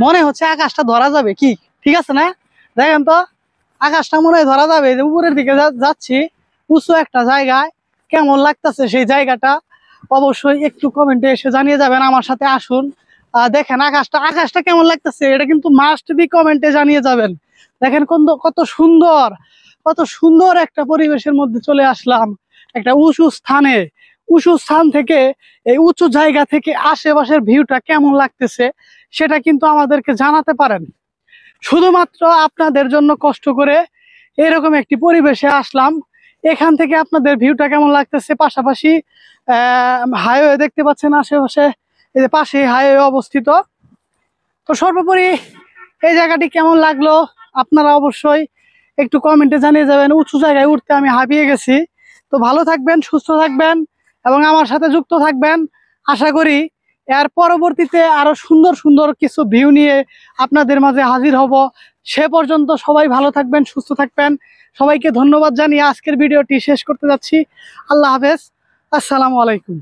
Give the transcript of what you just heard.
মনে হচ্ছে আকাশটা ধরা যাবে কি, ঠিক আছে না? দেখেন তো, আকাশটা মনে হয় ধরা যাবে। যে উপরের দিকে যাচ্ছি, উঁচু একটা জায়গায়, কেমন লাগতেছে সেই জায়গাটা অবশ্যই একটু কমেন্টে এসে জানিয়ে যাবেন। আমার সাথে আসুন, দেখেন আকাশটা কেমন লাগতেছে, এটা কিন্তু মাস্ট বি কমেন্টে জানিয়ে যাবেন। দেখেন কত সুন্দর একটা পরিবেশের মধ্যে চলে আসলাম, একটা উঁচু স্থান থেকে, এই উঁচু জায়গা থেকে আশেপাশের ভিউটা কেমন লাগতেছে সেটা কিন্তু আমাদেরকে জানাতে পারেন। শুধুমাত্র আপনাদের জন্য কষ্ট করে এরকম একটি পরিবেশে আসলাম। এখান থেকে আপনাদের ভিউটা কেমন লাগতেছে, পাশাপাশি হাইওয়ে দেখতে পাচ্ছেন আশেপাশে, এই যে পাশে হাইওয়ে অবস্থিত। তো সর্বোপরি এই জায়গাটি কেমন লাগলো আপনারা অবশ্যই একটু কমেন্টে জানিয়ে যাবেন। উঁচু জায়গায় উঠতে আমি হাঁপিয়ে গেছি। তো ভালো থাকবেন, সুস্থ থাকবেন এবং আমার সাথে যুক্ত থাকবেন। আশা করি এর পরবর্তীতে আরো সুন্দর সুন্দর কিছু ভিউ নিয়ে আপনাদের মাঝে হাজির হব। সে পর্যন্ত সবাই ভালো থাকবেন, সুস্থ থাকবেন। সবাইকে ধন্যবাদ জানিয়ে আজকের ভিডিওটি শেষ করতে যাচ্ছি। আল্লাহ হাফেজ, আসসালামু আলাইকুম।